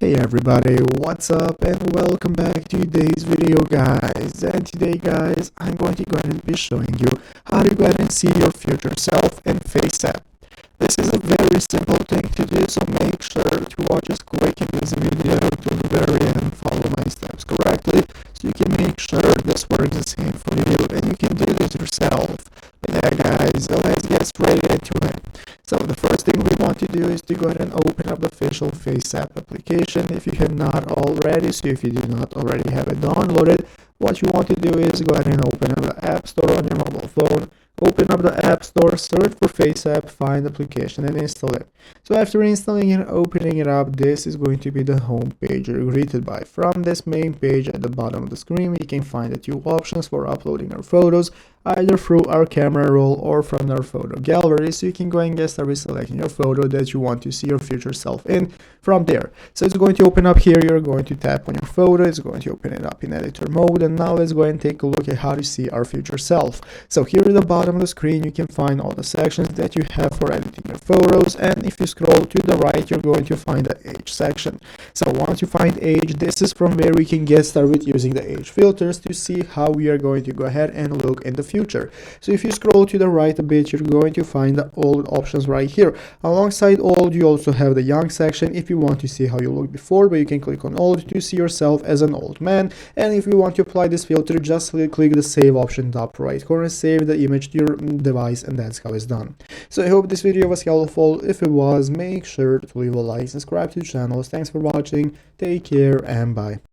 Hey everybody, what's up and welcome back to today's video guys. And today guys, I'm going to go ahead and be showing you how to go ahead and see your future self in FaceApp. This is a very simple thing to do, so make sure to watch us clicking this video to the very end, follow my steps correctly, so you can make sure this works the same for you and you can do this yourself. But yeah guys, so let's get straight into it. So the first thing we want to do is to go ahead and open up the official FaceApp application if you have not already. So if you do not already have it downloaded, what you want to do is go ahead and open up the App Store on your mobile phone. Open up the App Store, search for FaceApp, find the application and install it. So after installing and opening it up, this is going to be the home page you're greeted by. From this main page at the bottom of the screen, we can find the two options for uploading our photos, either through our camera roll or from our photo gallery. So you can go and get started selecting your photo that you want to see your future self in from there. So it's going to open up here. You're going to tap on your photo. It's going to open it up in editor mode. And now let's go and take a look at how to see our future self. So here at the bottom of the screen, you can find all the sections that you have for editing your photos. And if you scroll to the right, you're going to find the age section. So once you find age, this is from where we can get started using the age filters to see how we are going to go ahead and look in the future. So if you scroll to the right a bit, you're going to find the old options right here. Alongside old, you also have the young section if you want to see how you looked before, but you can click on old to see yourself as an old man. And if you want to apply this filter, just click the save option top right corner, save the image to your device, and that's how it's done. So I hope this video was helpful. If it was, make sure to leave a like, subscribe to the channel. Thanks for watching, take care and bye.